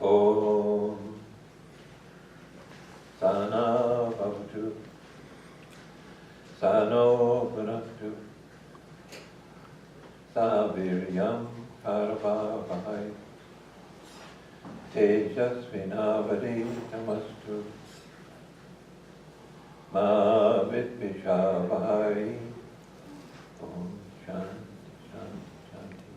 Om Sana Bhavatu Sano Bhunaktu Saviryam Paravavahai Tejasvinavadi Namastu Ma Vidvishavahai. Om Shanti Shanti Shanti.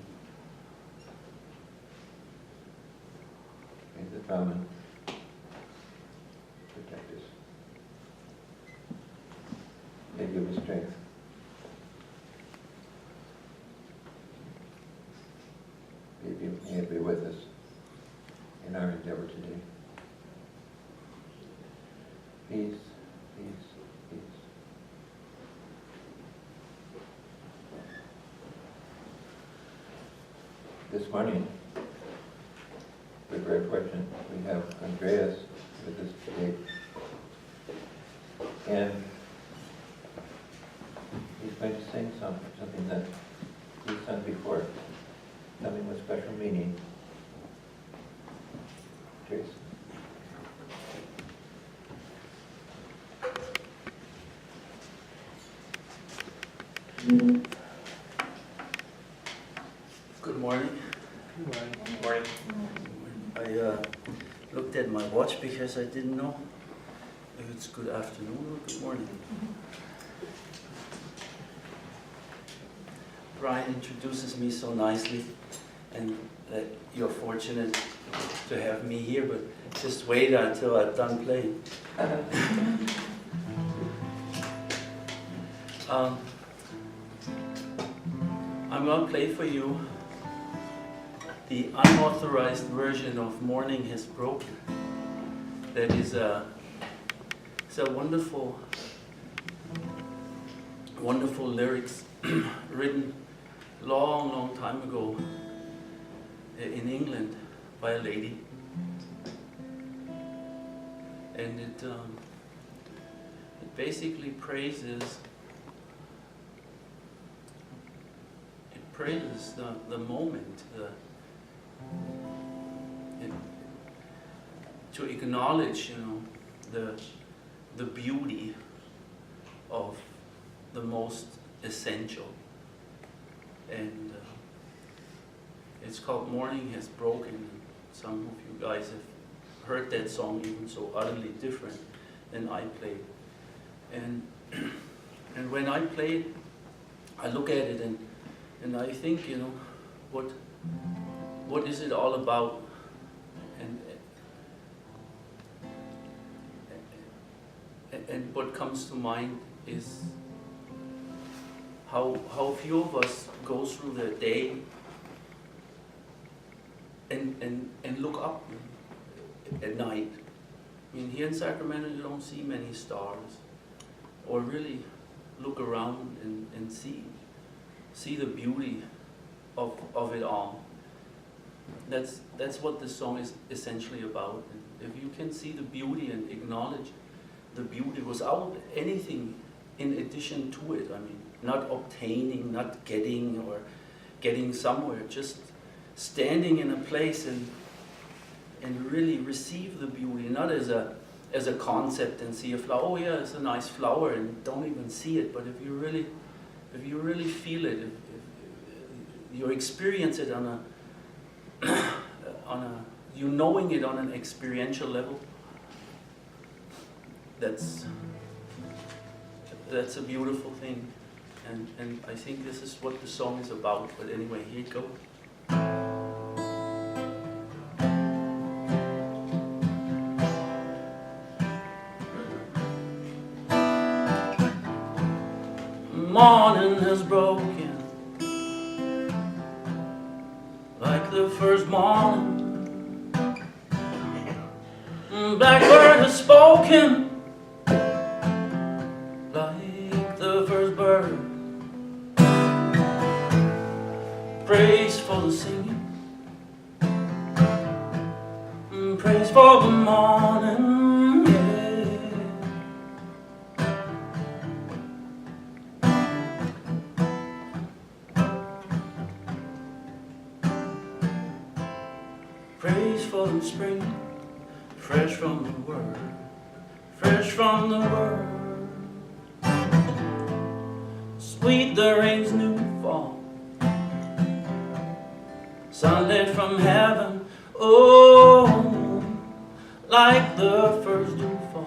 May the Brahman protect us. May give us strength. May it be with us in our endeavor today. Peace, peace, peace. This morning, we're very fortunate. We have Andreas with us today. And he's going to sing something that he's sung before, something with special meaning. Cheers. Good morning. Good morning. I looked at my watch because I didn't know if it's good afternoon or good morning. Brian introduces me so nicely, and that you're fortunate to have me here, but just wait until I'm done playing. I'm going to play for you the unauthorized version of Morning Has Broken. That is it's a wonderful lyrics written long time ago in England by a lady. And it basically praises the moment, to acknowledge, the beauty of the most essential. And it's called Morning Has Broken. Some of you guys have heard that song, even so utterly different than I played. And when I play it, I look at it and I think, what is it all about? And what comes to mind is how few of us go through the day and look up at night. I mean, here in Sacramento you don't see many stars, or really look around and see the beauty of it all. That's what this song is essentially about. If you can see the beauty and acknowledge the beauty without anything in addition to it, I mean, not obtaining, not getting or getting somewhere, just standing in a place and really receive the beauty, not as a concept and see a flower. Oh yeah, it's a nice flower, and don't even see it. But if you really feel it, if you experience it on a you knowing it on an experiential level, that's a beautiful thing. And I think this is what the song is about. But anyway, here it goes. Morning has broken like the first morning. Blackbird has spoken like the first bird. Praise for the singing, praise for the morning, yeah. Praise for the spring, fresh from the word, fresh from the word. Sweet the rain's new fall, sunlit from heaven, oh, like the first dew fall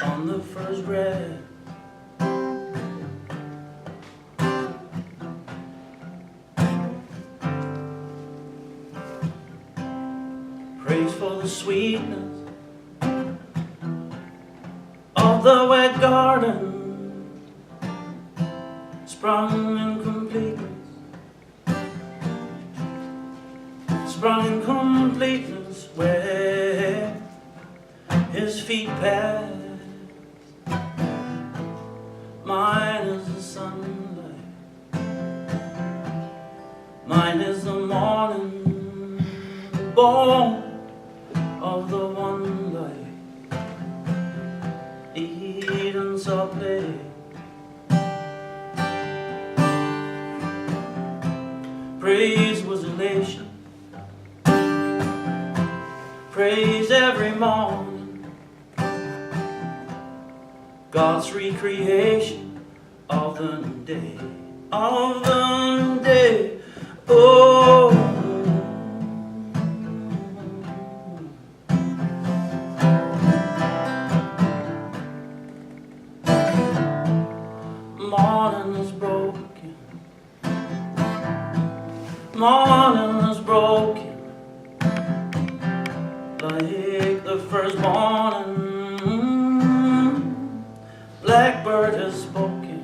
on the first red. Praise for the sweetness of the wet garden, sprung in completeness, sprung in completeness where his feet pass. Mine is the sunlight, mine is the morning, born of the one light, Eden saw play. Praise was elation, praise every morning, God's recreation of the new day, of the new day, oh. Morning is broken, morning is broken, like the first morning. Blackbird has spoken,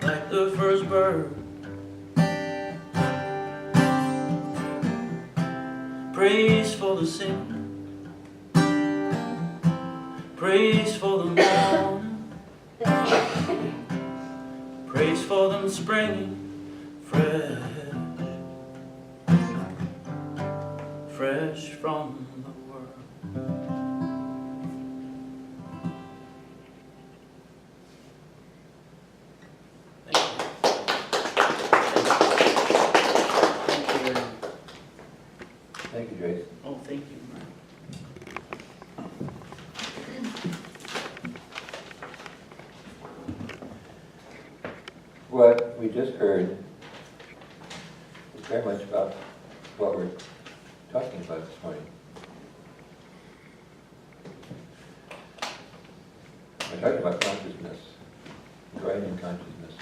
like the first bird. Praise for the singing, praise for the morning, praise for them springing fresh, fresh from the world. Thank you. Thank you very much. Thank you, Jason. Oh, thank you. What we just heard is very much about what we're talking about this morning. We're talking about consciousness, growing in consciousness.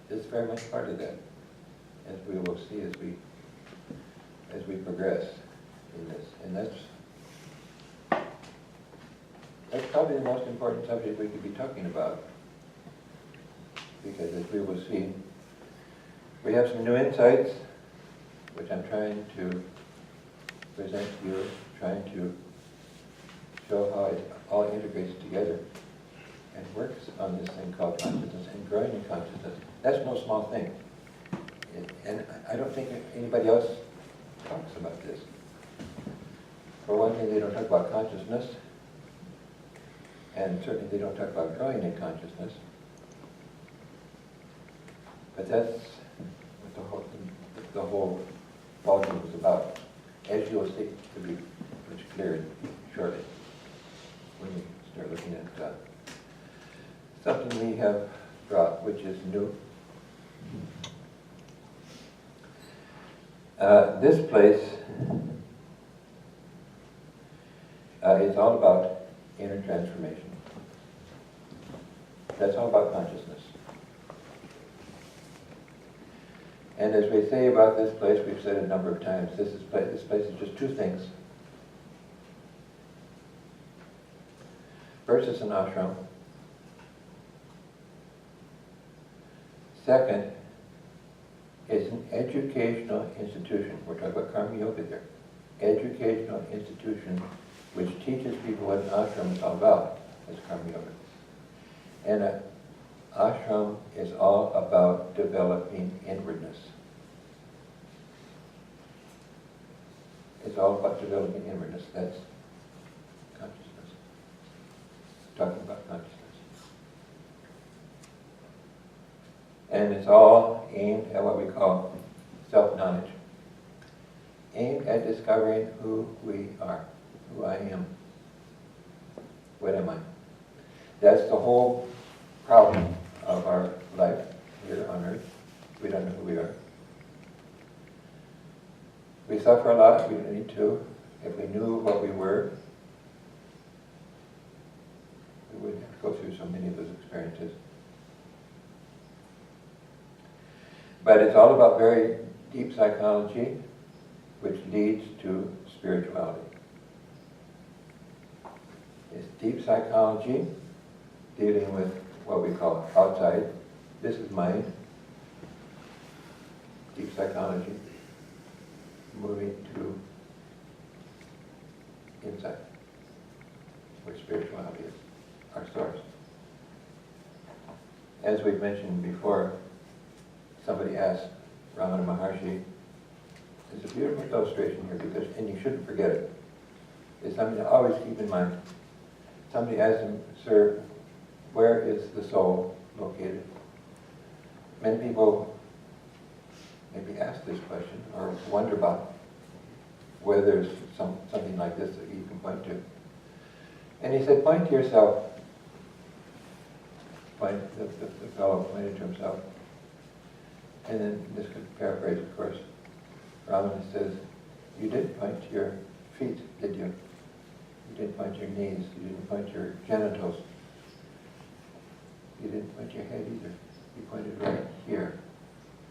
This is very much part of that, as we will see as we progress in this. And that's probably the most important subject we could be talking about. Because as we will see, we have some new insights, which I'm trying to present to you, trying to show how it all integrates together and works on this thing called consciousness and growing in consciousness. That's no small thing. And I don't think anybody else talks about this. For one thing, they don't talk about consciousness, and certainly they don't talk about growing in consciousness. But that's what the whole volume is about, as you'll see to be much clearer shortly when we start looking at something we have brought, which is new. This place is all about inner transformation. That's all about consciousness. And as we say about this place, we've said it a number of times, this place is just two things. First, it's an ashram. Second, it's an educational institution. We're talking about karma yoga there. Educational institution which teaches people what an ashram is all about, as karma yoga. And an ashram is all about developing inwardness. It's all about developing inwardness. That's consciousness. Talking about consciousness. And it's all aimed at what we call self-knowledge. Aimed at discovering who we are, who I am. What am I? That's the whole problem of our life here on earth. We don't know who we are. We suffer a lot, we don't need to. If we knew what we were, we wouldn't have to go through so many of those experiences. But it's all about very deep psychology, which leads to spirituality. It's deep psychology dealing with what we call outside. This is mind. Deep psychology. Moving to inside, where spirituality is, our source. As we've mentioned before, somebody asked Ramana Maharshi, it's a beautiful illustration here, because, and you shouldn't forget it. It's something to always keep in mind. Somebody asked him, sir, where is the soul located? Many people maybe ask this question or wonder about whether there's something like this that you can point to. And he said, point to yourself. The fellow pointed to himself. And then, this could paraphrase, of course, Ramana says, you didn't point to your feet, did you? You didn't point to your knees. You didn't point to your genitals. You didn't point to your head either. You pointed right here,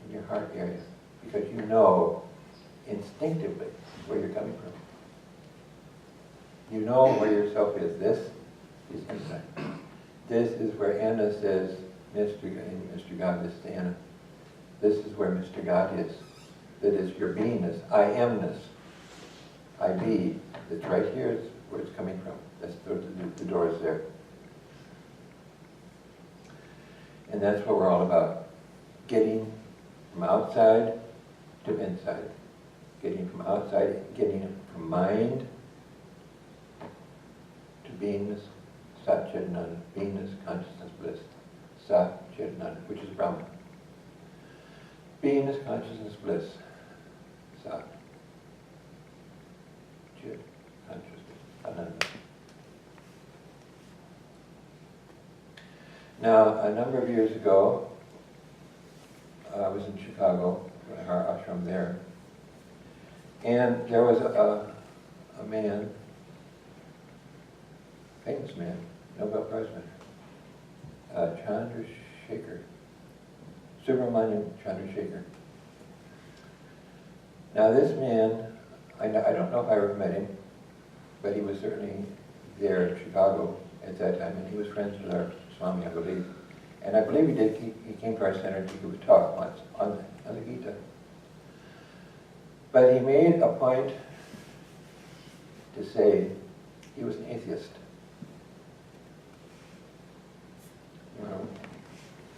in your heart area, because you know instinctively where you're coming from. You know where yourself is. This is inside. This is where Anna says, Mr. God, this is Anna. This is where Mr. God is. That is your beingness, I amness. I be. That's right here is where it's coming from. That's the door is there. And that's what we're all about. Getting from outside to inside. Getting from outside, getting from mind to beingness, Satchaitanya, beingness, consciousness, bliss. Satchaitanya, which is Brahman. Beingness, consciousness, bliss. Sat. Chit, consciousness, Ananda. Now, a number of years ago, I was in Chicago, our ashram there, and there was a man, famous man, Nobel Prize winner, Chandrasekhar, Subramanian Chandrasekhar. Now this man, I don't know if I ever met him, but he was certainly there in Chicago at that time, and he was friends with our Swami, I believe. And I believe he came to our center to give a talk once on the Gita. But he made a point to say he was an atheist. You know,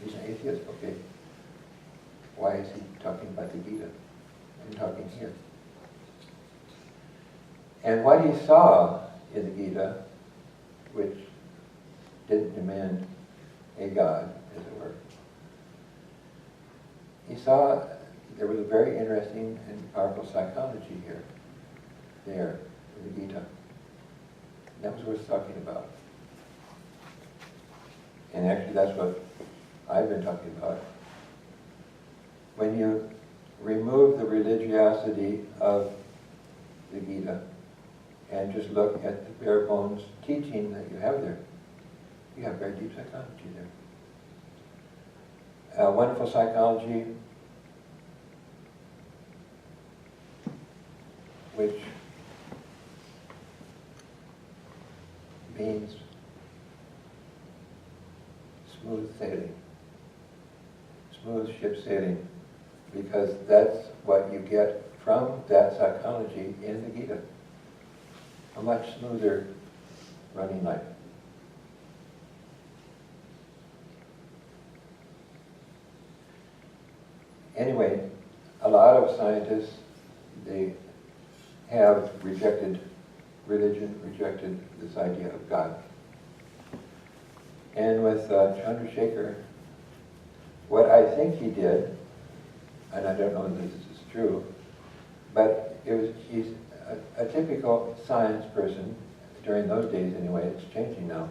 he's an atheist, okay. Why is he talking about the Gita? I'm talking here. And what he saw in the Gita, which didn't demand a God, as it were, he saw there was a very interesting and powerful psychology here, there, in the Gita. And that was what he's talking about. And actually that's what I've been talking about. When you remove the religiosity of the Gita and just look at the bare bones teaching that you have there, you have very deep psychology there. Wonderful psychology which means smooth sailing, smooth ship sailing, because that's what you get from that psychology in the Gita. A much smoother running life. Anyway, a lot of scientists, they have rejected religion, rejected this idea of God. And with Chandrasekhar, what I think he did, and I don't know if this is true, but he's a typical science person, during those days anyway, it's changing now,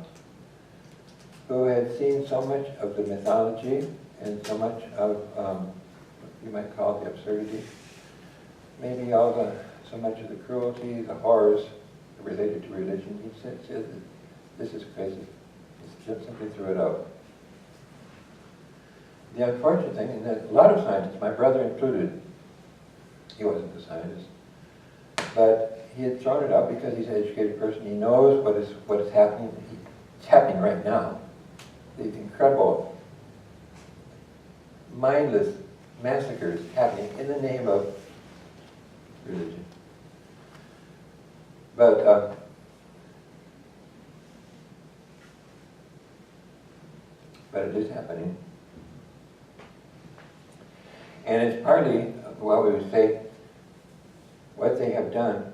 who had seen so much of the mythology and so much of, you might call it the absurdity, maybe so much of the cruelty, the horrors related to religion. He said this is crazy. He just simply threw it out. The unfortunate thing is that a lot of scientists, my brother included, he wasn't a scientist, but he had thrown it out because he's an educated person. He knows what is happening. It's happening right now. The incredible, mindless massacres happening in the name of religion. But it is happening. And it's partly, well, we would say, what they have done,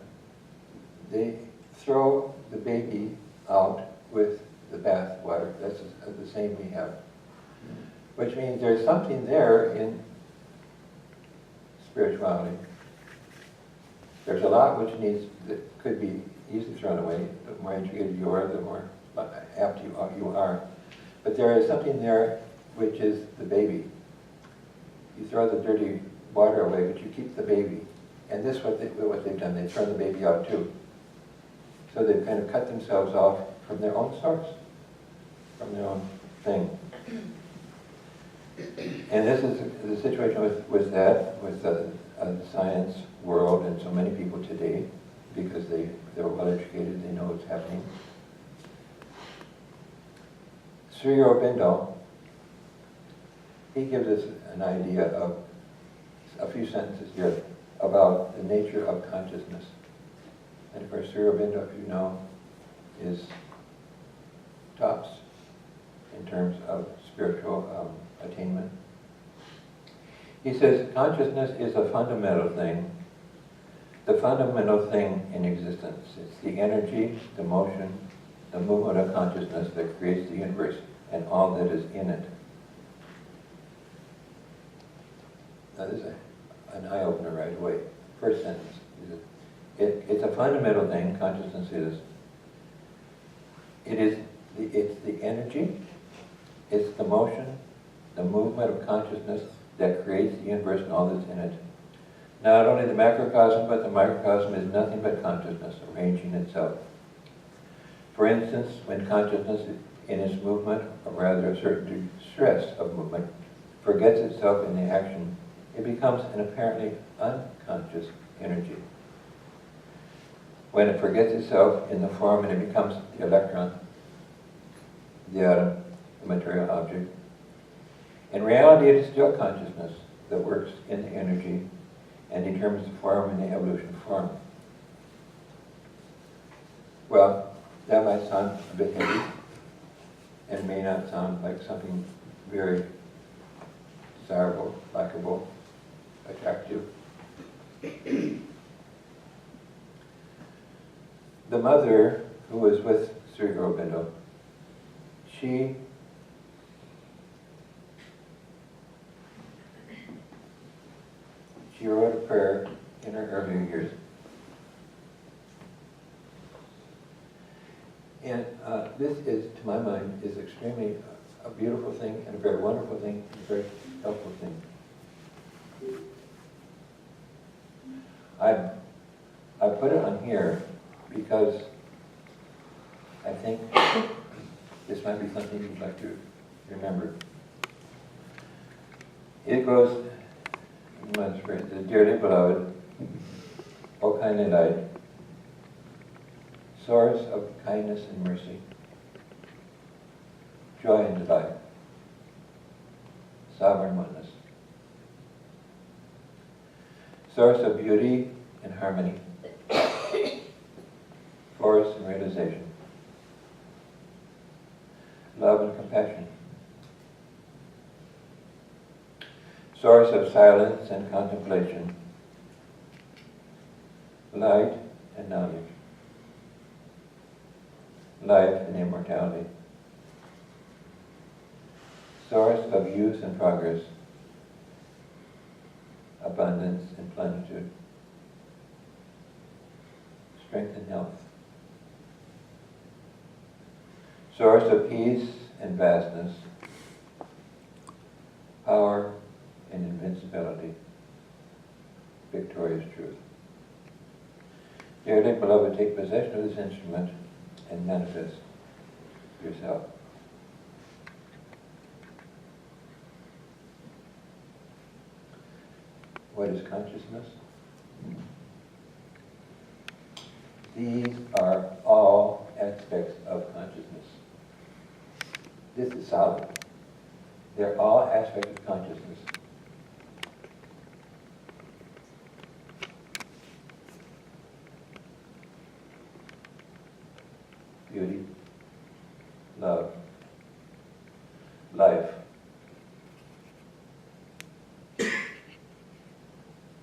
they throw the baby out with the bath water. That's the same we have. Which means there's something there in spirituality. There's a lot that could be easily thrown away. The more educated you are, the more apt you are. But there is something there which is the baby. You throw the dirty water away, but you keep the baby. And this is what they've done. They've thrown the baby out too. So they've kind of cut themselves off from their own source, from their own thing. And this is the situation with the science world and so many people today, because they're well educated, they know what's happening. Sri Aurobindo, he gives us an idea of a few sentences here about the nature of consciousness. And of course, Sri Aurobindo, if you know, is tops in terms of spiritual attainment. He says, consciousness is a fundamental thing, the fundamental thing in existence. It's the energy, the motion, the movement of consciousness that creates the universe and all that is in it. Now this is an eye-opener right away. First sentence. It's a fundamental thing, consciousness is. It's the energy, it's the motion, the movement of consciousness that creates the universe and all that's in it. Not only the macrocosm, but the microcosm is nothing but consciousness arranging itself. For instance, when consciousness in its movement, or rather a certain stress of movement, forgets itself in the action, it becomes an apparently unconscious energy. When it forgets itself in the form and it becomes the electron, the atom, the material object, in reality it is still consciousness that works in the energy and determines the form and the evolution of form. Well, that might sound a bit heavy and may not sound like something very desirable, likable, attractive. The mother who was with Sri Aurobindo, she wrote a prayer in her earlier years. And this is, to my mind, is extremely a beautiful thing and a very wonderful thing and a very helpful thing. I put it on here because I think this might be something you'd like to remember. It goes, dearly beloved, O kindly light, source of kindness and mercy, joy and delight, sovereign oneness, source of beauty and harmony, force and realization, love and compassion, source of silence and contemplation, light and knowledge, life and immortality, source of youth and progress, abundance and plenitude, strength and health, source of peace and vastness, power and invincibility, victorious truth. Dearly beloved, take possession of this instrument and manifest yourself. What is consciousness? These are all aspects of consciousness. This is solid. They're all aspects of consciousness. Beauty, love, life,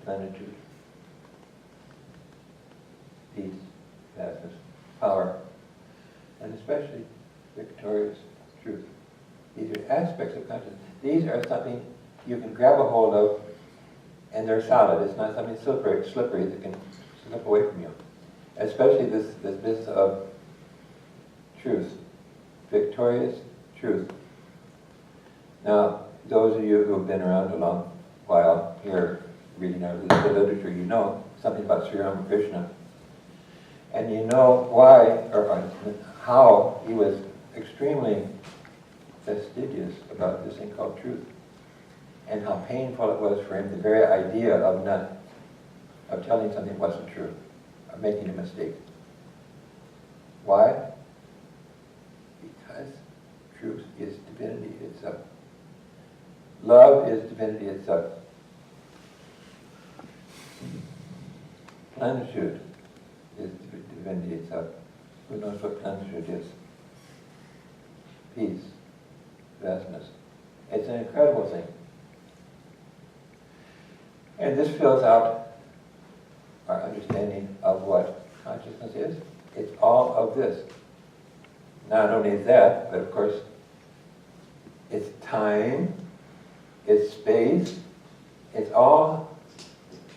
plenitude, peace, vastness, power, and especially victorious truth. These are aspects of consciousness. These are something you can grab a hold of, and they're solid. It's not something slippery that can slip away from you. Especially this business of truth, victorious truth. Now, those of you who have been around a long while here, reading out of the literature, you know something about Sri Ramakrishna. And you know why, or how he was extremely fastidious about this thing called truth. And how painful it was for him, the very idea of telling something that wasn't true, of making a mistake. Why? Because truth is divinity itself. Love is divinity itself. Plenitude is divinity itself. Who knows what plenitude is? Peace, vastness. It's an incredible thing. And this fills out our understanding of what consciousness is. It's all of this. Not only is that, but of course, it's time, it's space, it's all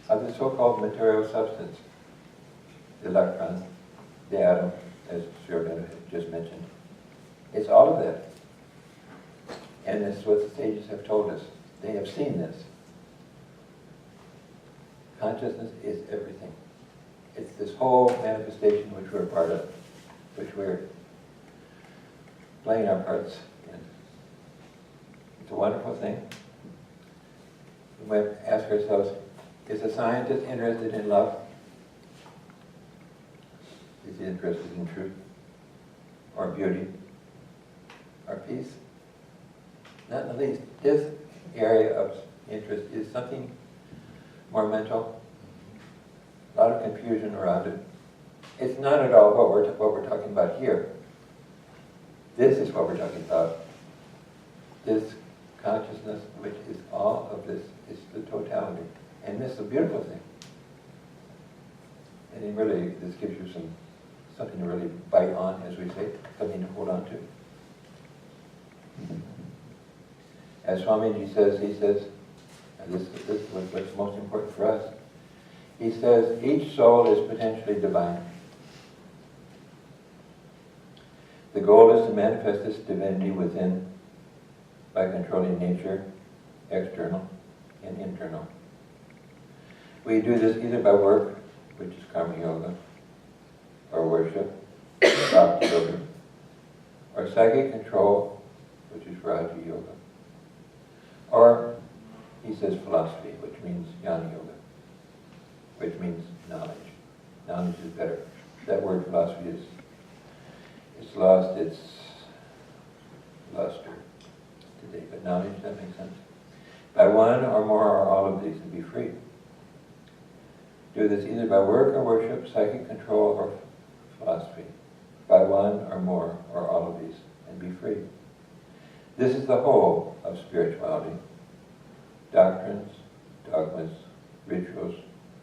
of the so-called material substance. The electron, the atom, as Sri just mentioned. It's all of that. And this is what the sages have told us. They have seen this. Consciousness is everything. It's this whole manifestation which we're a part of, which we're playing our parts in. It's a wonderful thing. We might ask ourselves, is a scientist interested in love? Is he interested in truth? Or beauty? Or peace? Not in the least. His area of interest is something more mental, a lot of confusion around it. It's not at all what we're talking about here. This is what we're talking about. This consciousness, which is all of this, is the totality. And this is a beautiful thing. And it really, this gives you something to really bite on, as we say, something to hold on to. As Swamiji says, he says, and this is what's most important for us. He says, each soul is potentially divine. The goal is to manifest this divinity within by controlling nature, external and internal. We do this either by work, which is karma yoga, or worship, bhakti yoga, or psychic control, which is raja yoga, or he says philosophy, which means jnana yoga, which means knowledge. Knowledge is better. That word philosophy it's lost its luster today, but knowledge, that makes sense. By one or more or all of these, to be free. Do this either by work or worship, psychic control or philosophy. By one or more or all of these, and be free. This is the whole of spirituality. Doctrines, dogmas, rituals,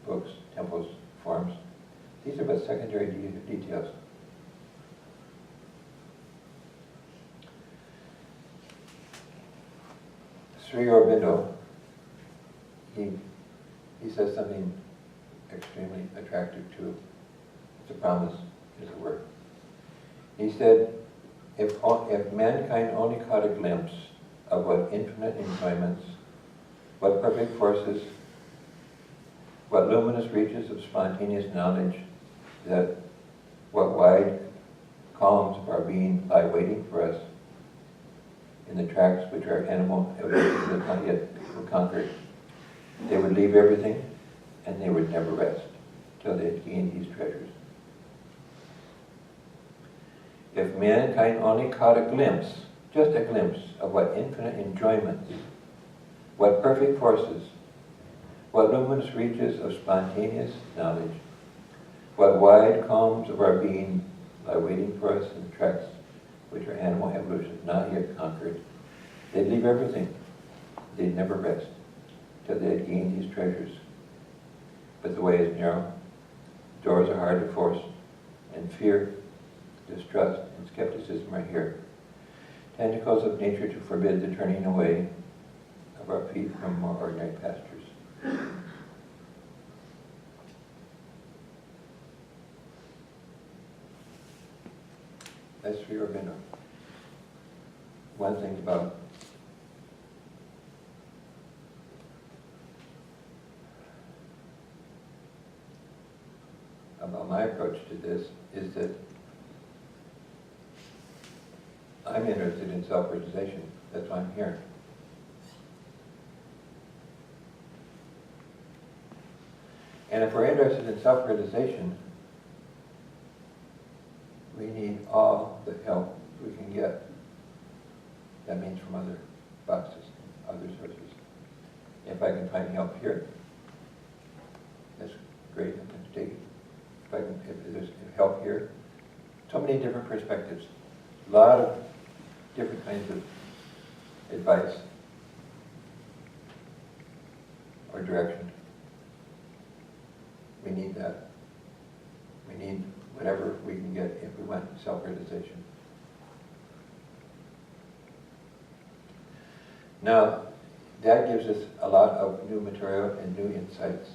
books, temples, forms. These are but secondary details. Sri Aurobindo, he says something extremely attractive too. It's a promise, is a word. He said, if mankind only caught a glimpse of what infinite enjoyments, what perfect forces, what luminous reaches of spontaneous knowledge, that what wide calms of our being lie waiting for us in the tracks which our animal evolution has not yet conquered, they would leave everything and they would never rest till they had gained these treasures. If mankind only caught a glimpse, just a glimpse, of what infinite enjoyments, what perfect forces, what luminous reaches of spontaneous knowledge, what wide calms of our being lie waiting for us in the tracks which our animal evolution has not yet conquered, they'd leave everything. They'd never rest till they had gained these treasures. But the way is narrow, doors are hard to force, and fear, distrust, and skepticism are here. Tentacles of nature to forbid the turning away of our feet from more ordinary pastures. That's Sri Aurobindo. One thing about my approach to this is that I'm interested in self-realization. That's why I'm here. And if we're interested in self-realization, we need all the help we can get. That means from other boxes, other sources. If I can find help here, that's great, I'm going to take it. If there's help here, so many different perspectives, a lot of different kinds of advice or direction. We need that. We need whatever we can get if we want self-realization. Now, that gives us a lot of new material and new insights,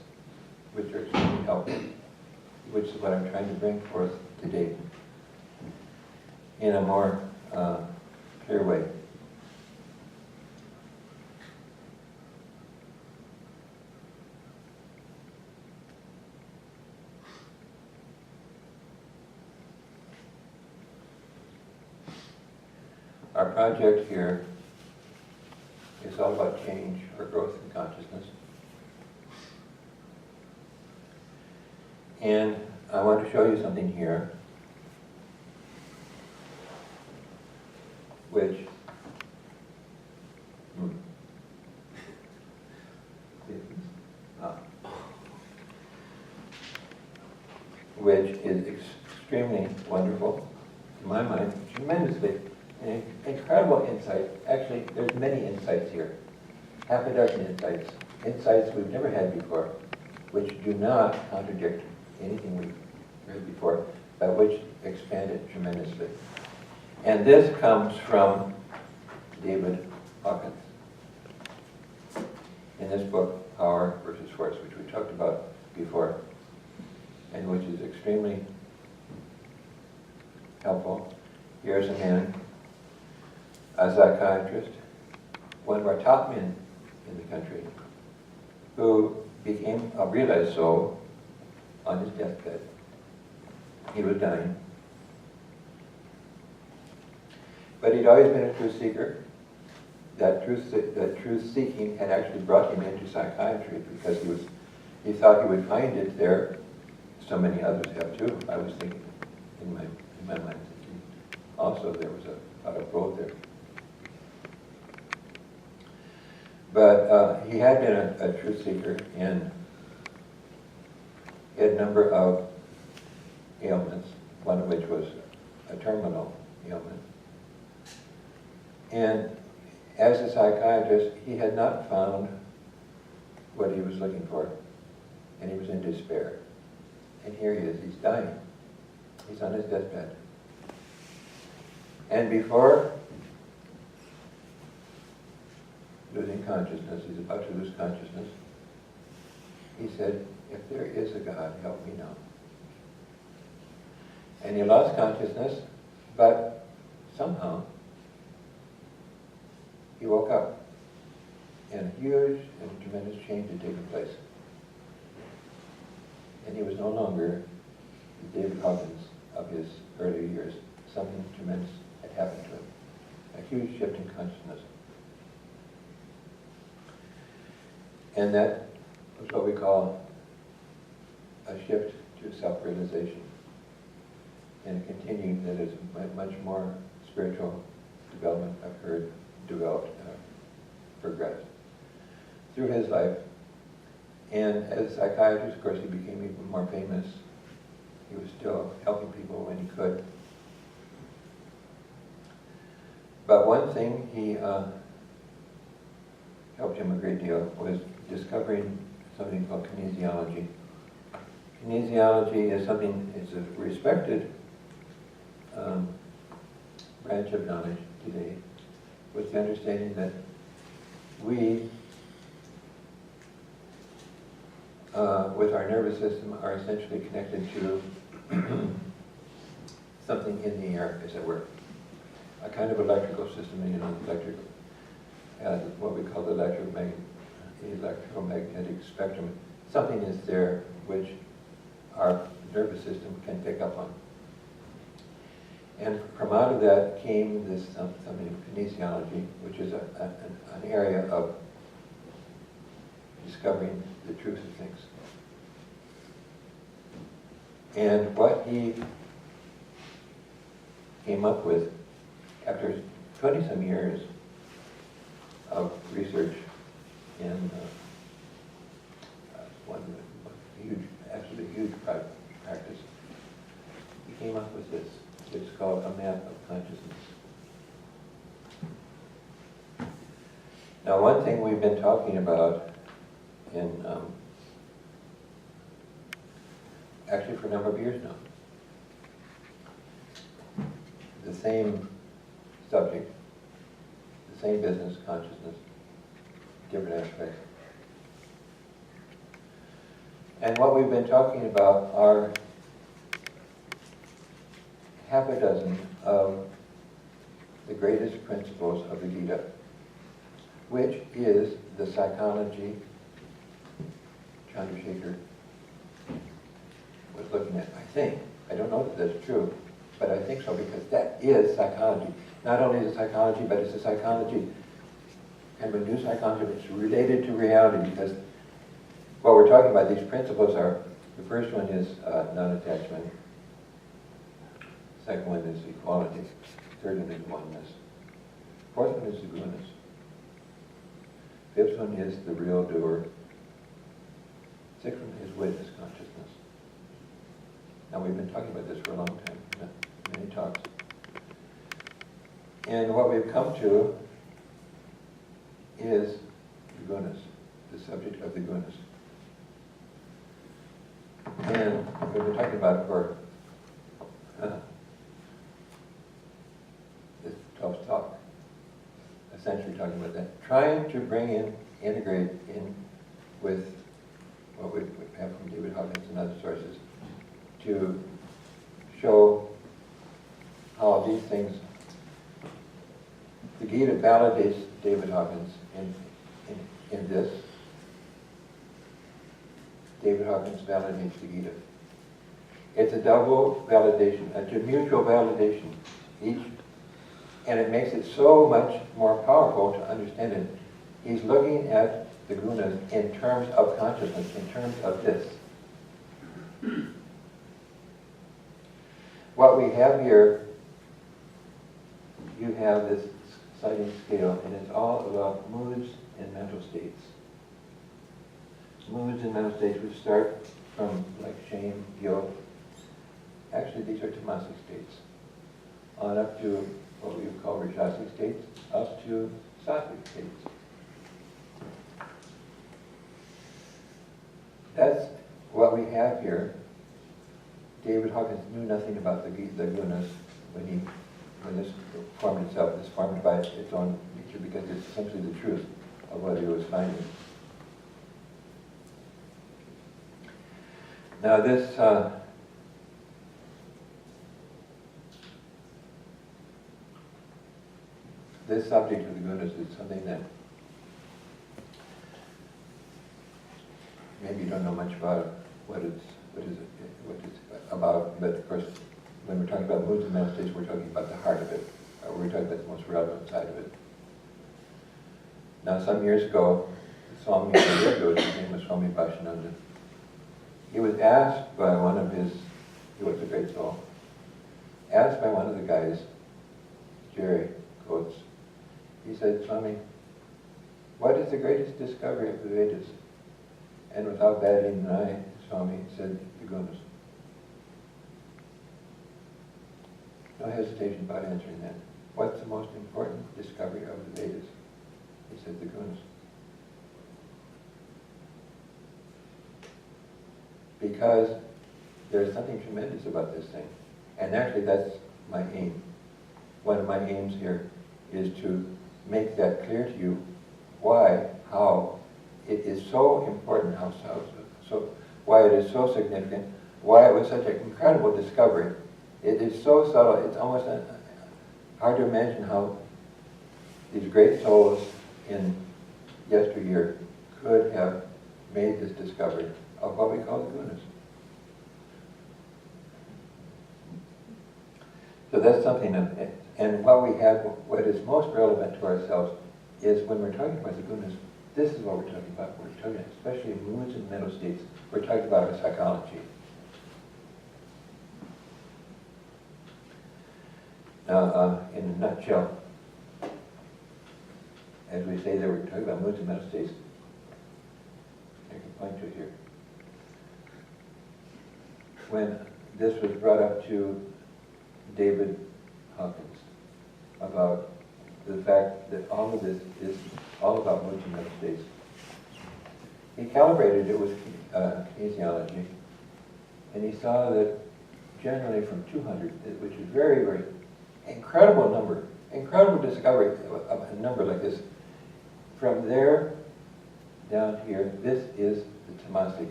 which are extremely helpful, which is what I'm trying to bring forth today in a more clear way. Our project here is all about change or growth in consciousness. And I want to show you something here which which is extremely wonderful, in my mind, tremendously, incredible insight. Actually, there's many insights here, half a dozen insights, insights we've never had before, which do not contradict anything we've heard before, but which expand it tremendously. And this comes from David Hawkins in this book, Power versus Force, which we talked about before, and which is extremely helpful. Here's a man, a psychiatrist, one of our top men in the country, who became a realized soul on his deathbed. He was dying. But he'd always been a truth seeker. That truth seeking had actually brought him into psychiatry because he thought he would find it there. So many others have too. I was thinking in my mind, thinking also there was a lot of growth there. But he had been a truth seeker, and he had a number of ailments, one of which was a terminal ailment. And as a psychiatrist, he had not found what he was looking for, and he was in despair. And here he is, he's dying. He's on his deathbed. And before losing losing consciousness, he's about to lose consciousness, he said, if there is a God, help me now. And he lost consciousness, but somehow he woke up, and a huge and tremendous change had taken place. And he was no longer the David Hawkins of his earlier years. Something tremendous had happened to him. A huge shift in consciousness. And that was what we call a shift to self-realization. And continuing that as much more spiritual development occurred, progressed through his life. And as a psychiatrist, of course, he became even more famous. He was still helping people when he could. But one thing he helped him a great deal was discovering something called kinesiology. Kinesiology is something, it's a respected branch of knowledge today, with the understanding that we, with our nervous system, are essentially connected to something in the air, as it were. A kind of electrical system, what we call the electromagnetic spectrum. Something is there which our nervous system can pick up on. And from out of that came this something of kinesiology, which is an area of discovering the truth of things. And what he came up with after 20-some years of research in one huge, absolutely huge practice, he came up with this. It's called a map of consciousness. Now, one thing we've been talking about in actually for a number of years now, the same subject, the same business, consciousness, different aspects. And what we've been talking about are half a dozen of the greatest principles of the Gita, which is the psychology Chandrasekhar was looking at. I think, I don't know that that's true, but I think so, because that is psychology. Not only is it psychology, but it's a psychology, kind of a new psychology, but it's related to reality, because what we're talking about, these principles are, the first one is non-attachment, second one is equality, third one is oneness, fourth one is the gunas, fifth one is the real doer, sixth one is witness consciousness. Now, we've been talking about this for a long time, many talks. And what we've come to is the gunas, the subject of the gunas. And we've been talking about it for this 12th talk, essentially talking about that. Trying to integrate in with what we have from David Hawkins and other sources to show how these things, the Gita validates David Hawkins in this. David Hawkins validates the Gita. It's a double validation, a mutual validation, each, and it makes it so much more powerful to understand it. He's looking at the gunas in terms of consciousness, in terms of this. What we have here, you have this sliding scale, and it's all about moods and mental states. Moods and mental states which start from like shame, guilt. Actually, these are tamasic states. On up to what we would call rajasic states, up to sattvic states. That's what we have here. David Hawkins knew nothing about the gunas when this formed itself. It's formed by its own nature because it's essentially the truth. of what he was finding. Now this this subject of the gunas is something that maybe you don't know much about what it's about, but of course when we're talking about moods and mental states, we're talking about the heart of it. We're talking about the most relevant side of it. Now some years ago, Swami, his name was Swami Bhashananda, he was asked by one of his, he was a great soul, asked by one of the guys, Jerry Coates, he said, Swami, what is the greatest discovery of the Vedas? And without batting an eye, Swami said, the gunas. No hesitation about answering that. What's the most important discovery of the Vedas? He said, the gunas. Because there's something tremendous about this thing. And actually that's my aim. One of my aims here is to make that clear to you why, how it is so important, why it is so significant, why it was such an incredible discovery. It is so subtle, it's almost hard to imagine how these great souls in yesteryear could have made this discovery of what we call the gunas. So that's something, and what we have, what is most relevant to ourselves is when we're talking about the gunas, this is what we're talking about. We're talking, especially in moods and mental states, we're talking about our psychology. Now, in a nutshell, as we say that we're talking about moods and mental states, I can point to it here. When this was brought up to David Hawkins about the fact that all of this is all about moods and mental states, he calibrated it with kinesiology, and he saw that generally from 200, which is very, very incredible number, incredible discovery of a number like this, from there down here, this is the tamasic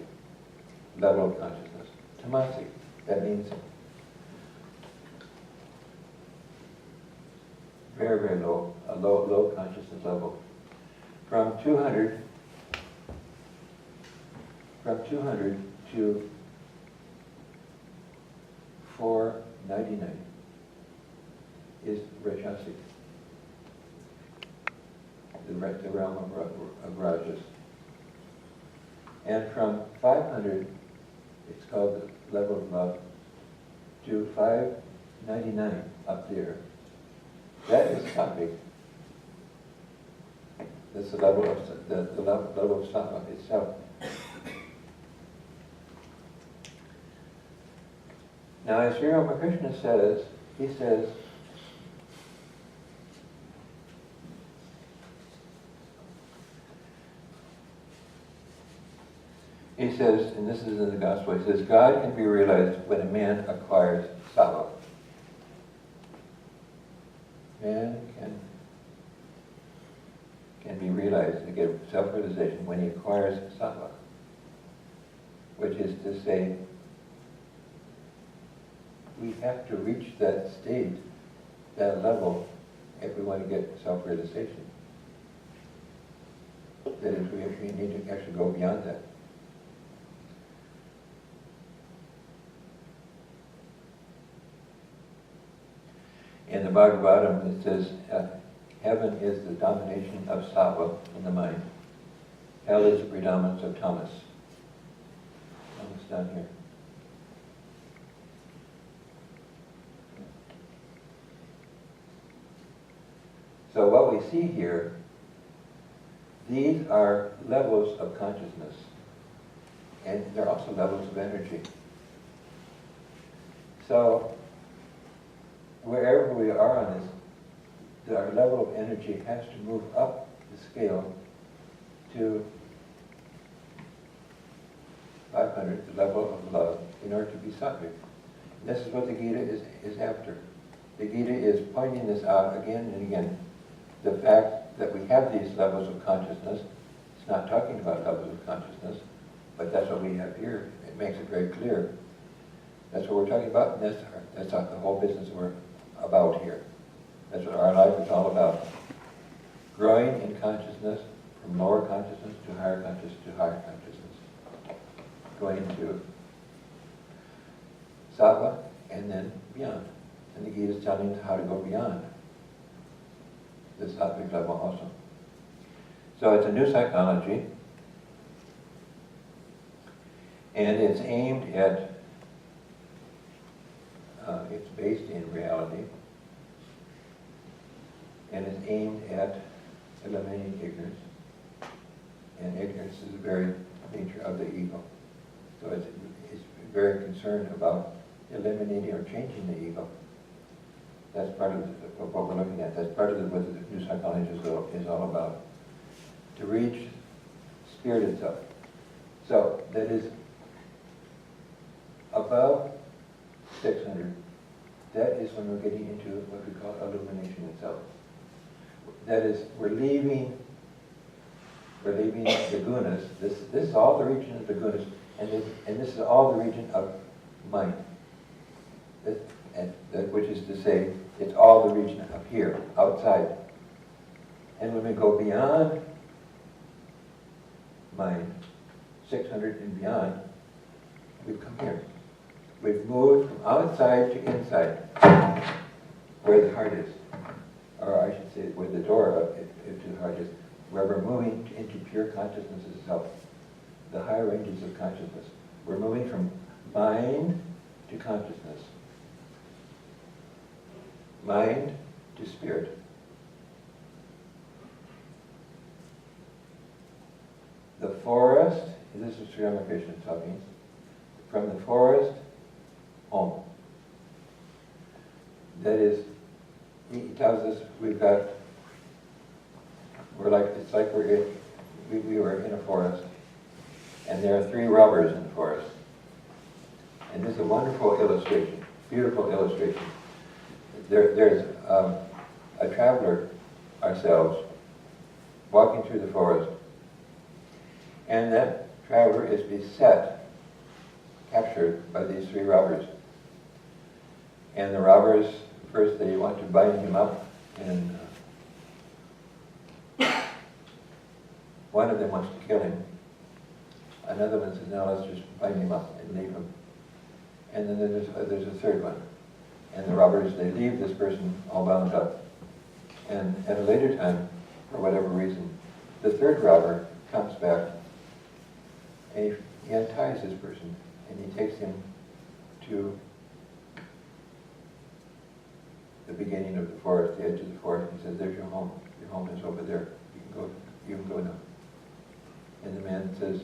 level of consciousness. Tamasic, that means very, very low, a low consciousness level. From 200 to 499 is Rajasic, the realm of Rajas. And from 500, it's called the level of love, to 599 up there, that is sattvic. That's the level of the level of sattva itself. Now, as Sri Ramakrishna says, he says, and this is in the Gospel, he says, God can be realized when a man acquires sattva. Man can be realized and get self-realization when he acquires sattva, which is to say, we have to reach that state, that level, if we want to get self-realization. That is, we need to actually go beyond that. In the Bhagavatam, it says, heaven is the domination of sattva in the mind. Hell is the predominance of tamas. Tamas down here. So what we see here, these are levels of consciousness, and they're also levels of energy. So wherever we are on this, our level of energy has to move up the scale to 500, the level of love, in order to be sattvic. This is what the Gita is after. The Gita is pointing this out again and again. The fact that we have these levels of consciousness. It's not talking about levels of consciousness, but that's what we have here. It makes it very clear. That's what we're talking about, and that's the whole business we're about here. That's what our life is all about. Growing in consciousness, from lower consciousness to higher consciousness to higher consciousness. Going into sattva and then beyond. And the Gita is telling us how to go beyond the sattvic level also. So it's a new psychology, and it's aimed at, it's based in reality, and it's aimed at eliminating ignorance. And ignorance is the very nature of the ego. So it's very concerned about eliminating or changing the ego. That's part of what we're looking at. That's part of what the new psychology is all about. To reach spirit itself. So that is above 600. That is when we're getting into what we call illumination itself. That is, we're leaving the gunas. This is all the region of the gunas, and this is all the region of mind. Which is to say, it's all the region up here, outside. And when we go beyond mind, 600 and beyond, we've come here. We've moved from outside to inside, where the heart is. Or I should say, where the door to the heart is. Where we're moving into pure consciousness itself. The higher ranges of consciousness. We're moving from mind to consciousness. Mind to spirit. The forest, this is Sri Ramakrishna talking, from the forest home. That is, he tells us we were in a forest, and there are 3 robbers in the forest. And this is a wonderful illustration, beautiful illustration. There's a traveler, ourselves, walking through the forest, and that traveler is beset, captured by these 3 robbers. And the robbers, first they want to bind him up, and one of them wants to kill him. Another one says, no, let's just bind him up and leave him. And then there's a third one. And the robbers, they leave this person all bound up. And at a later time, for whatever reason, the third robber comes back, and he unties this person, and he takes him to the beginning of the forest, the edge of the forest. He says, there's your home. Your home is over there. You can go now. And the man says,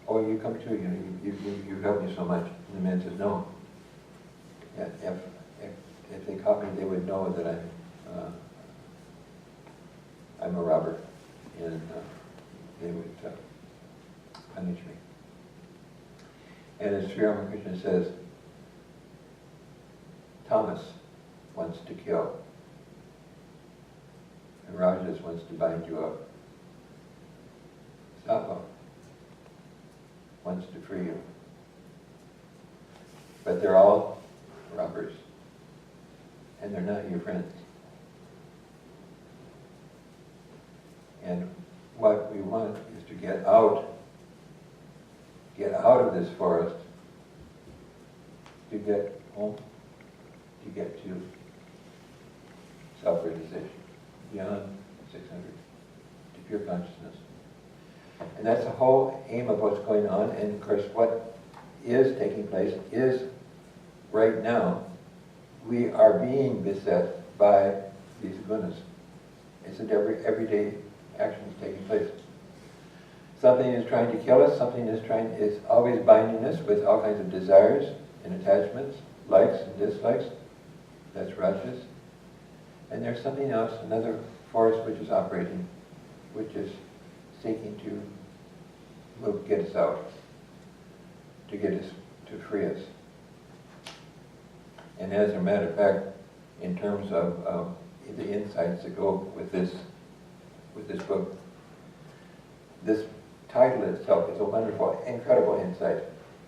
oh, you come too, you helped me so much. And the man says, no. If they caught me, they would know that I'm a robber, and they would punish me. And as Sri Ramakrishna says, Thomas wants to kill, and Rajas wants to bind you up. Sattva wants to free you. But they're all robbers, and they're not your friends. And what we want is to get out of this forest, to get home, to get to self-realization, beyond 600, to pure consciousness. And that's the whole aim of what's going on. And of course, what is taking place is, right now, we are being beset by these gunas. It's an everyday actions taking place. Something is trying to kill us, something is always binding us with all kinds of desires and attachments, likes and dislikes. That's rajas. And there's something else, another force which is operating, which is seeking to get us out, to free us. And as a matter of fact, in terms of the insights that go with this with this book. This title itself is a wonderful, incredible insight.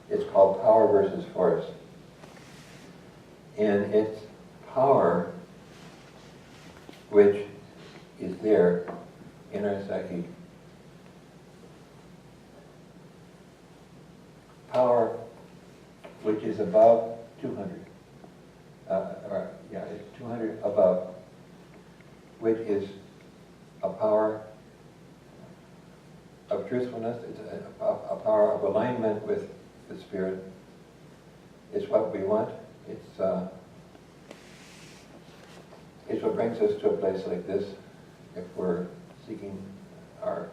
It's called Power versus Force. And it's power which is there in our psyche. Power which is above 200. It's 200 above, which is a power of truthfulness. It's a power of alignment with the Spirit. It's what we want. It's what brings us to a place like this if we're seeking our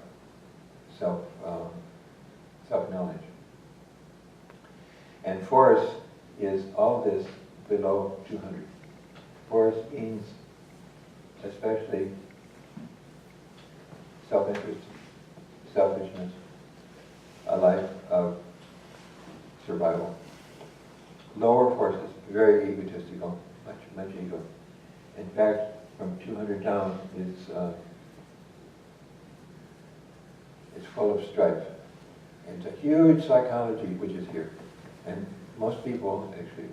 self-knowledge. And force is all this below 200. Force means especially self-interest, selfishness, a life of survival. Lower forces, very egotistical, much ego. In fact, from 200 down is full of strife. And it's a huge psychology which is here. And most people, actually,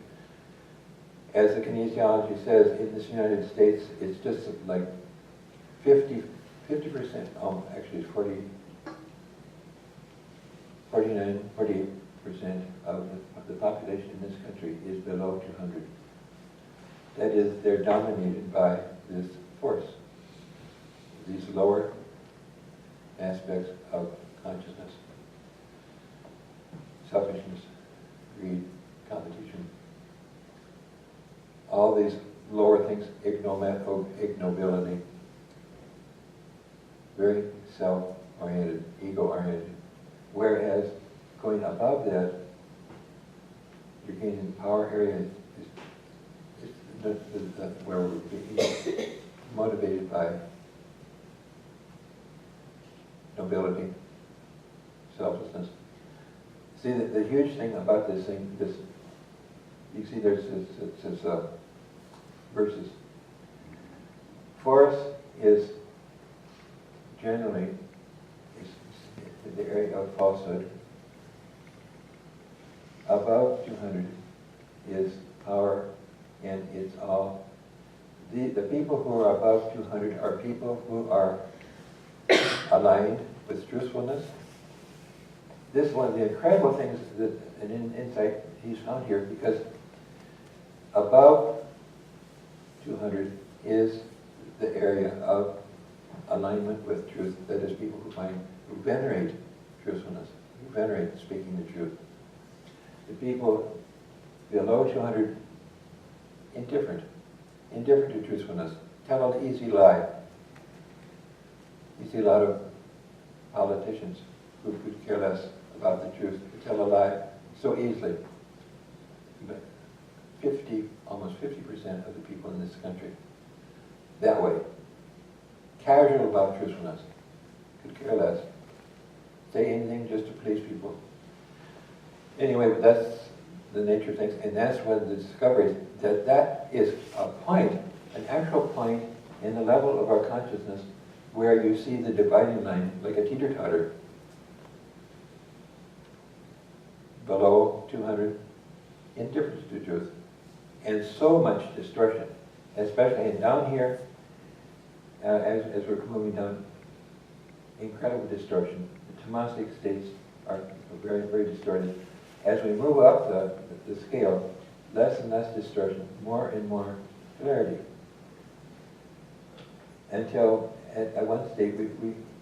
as the kinesiology says, in this United States, it's just like 50%, actually it's 48% of the population in this country is below 200. That is, they're dominated by this force, these lower aspects of consciousness, selfishness, greed, competition, all these lower things, ignobility, very self-oriented, ego-oriented. Whereas going above that, you're gaining power area is where we're being motivated by nobility, selflessness. See, the huge thing about this thing, you see there's this verses. Force is generally the area of falsehood. Above 200 is power, and it's all. The people who are above 200 are people who are aligned with truthfulness. This is one of the incredible things that an insight he's found here, because above 200 is the area of alignment with truth. That is, people who venerate truthfulness, who venerate speaking the truth. The people below 200, indifferent to truthfulness, tell an easy lie. You see a lot of politicians who could care less about the truth, who tell a lie so easily. But almost 50% of the people in this country, that way, casual about truthfulness, could care less, say anything just to please people. Anyway, but that's the nature of things, and that's when the discovery is that is a point, an actual point in the level of our consciousness where you see the dividing line like a teeter-totter. Below 200, indifference to truth, and so much distortion, especially down here, as we're moving down, incredible distortion. The tamasic states are very, very distorted. As we move up the scale, less and less distortion, more and more clarity. Until at one stage we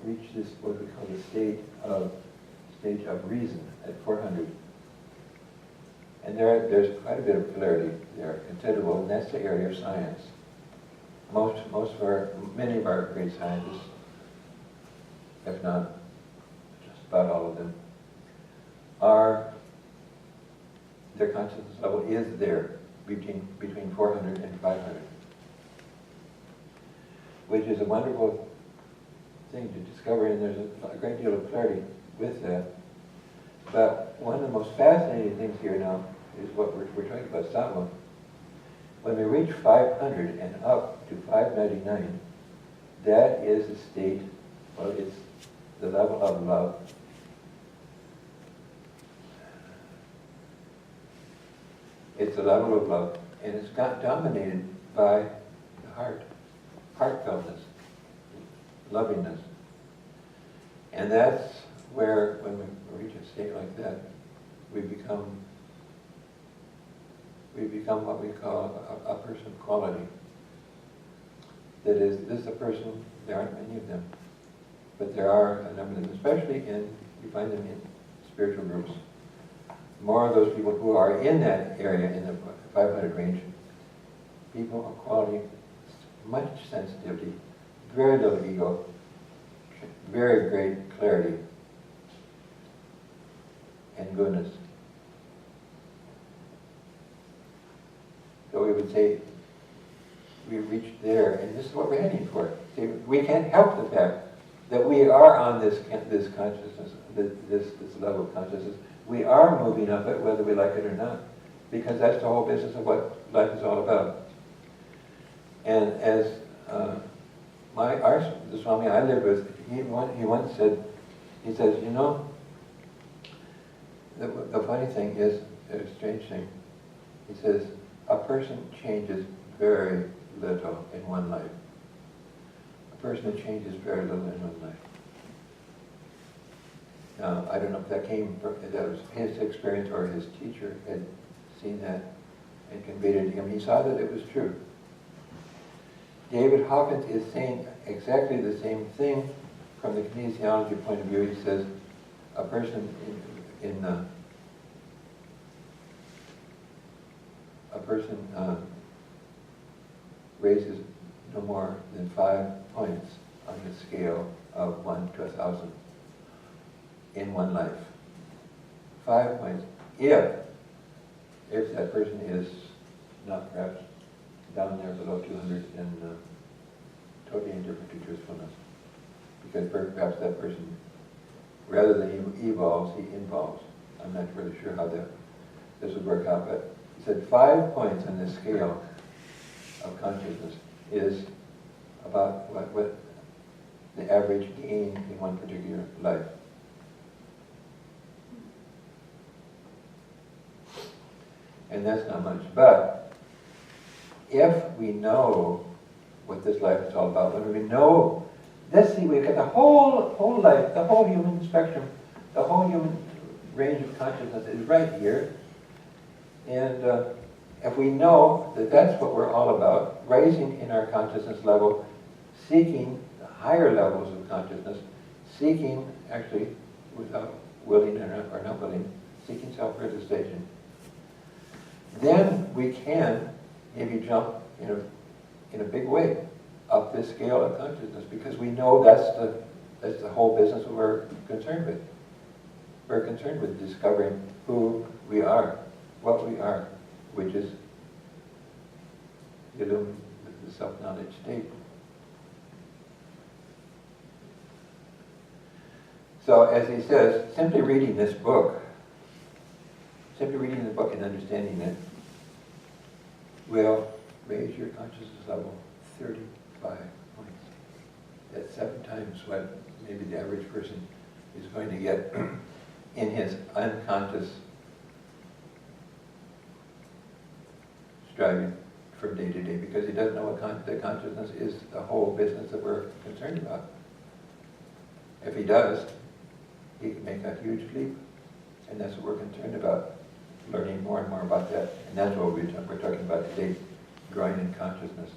reach this, what we call the stage of reason at 400. And there's quite a bit of clarity there, considerable, and that's the area of science. Many of our great scientists, if not just about all of them, their consciousness level is there between 400 and 500, which is a wonderful thing to discover, and there's a great deal of clarity with that. But one of the most fascinating things here now is what we're talking about, sattva. When we reach 500 and up to 599, that is a state Well, it's the level of love. It's the level of love, and it's got dominated by the heart, heartfeltness, lovingness. And that's where, when we reach a state like that, we become what we call a person quality. That is, this is a person, there aren't many of them, but there are a number of them, especially you find them in spiritual groups. More of those people who are in that area, in the 500 range, people of quality, much sensitivity, very little ego, very great clarity and goodness. So we would say, we reached there, and this is what we're heading for. See, we can't help the fact that we are on this consciousness, this level of consciousness. We are moving up it, whether we like it or not, because that's the whole business of what life is all about. And as the Swami I lived with, he once said, he says, you know, the funny thing is, a strange thing, he says, a person changes very little in one life. A person that changes very little in one life. Now, I don't know if that came from, that was his experience or his teacher had seen that and conveyed it to him. He saw that it was true. David Hawkins is saying exactly the same thing from the kinesiology point of view. He says a person raises no more than 5 points on the scale of 1 to 1,000 in one life. 5 points. If that person is not perhaps down there below 200 and totally indifferent to truthfulness. Because perhaps that person, rather than he evolves, he involves. I'm not really sure how this would work out, but he said 5 points on this scale of consciousness is about what the average gain in one particular life. And that's not much. But if we know what this life is all about, when we know this, see, we've got the whole life, the whole human spectrum, the whole human range of consciousness is right here. And if we know that that's what we're all about, raising in our consciousness level, seeking the higher levels of consciousness, seeking, actually, without willing or not willing, seeking self-realization, then we can maybe jump in a big way up this scale of consciousness, because we know that's the whole business we're concerned with. We're concerned with discovering who we are, what we are, which is the self-knowledge state. So, as he says, simply reading this book and understanding it will raise your consciousness level 35 points. That's 7 times what maybe the average person is going to get in his unconscious striving from day to day, because he doesn't know what the consciousness is, the whole business that we're concerned about. If he does, he can make a huge leap, and that's what we're concerned about, learning more and more about that. And that's what we're talking about today, growing in consciousness.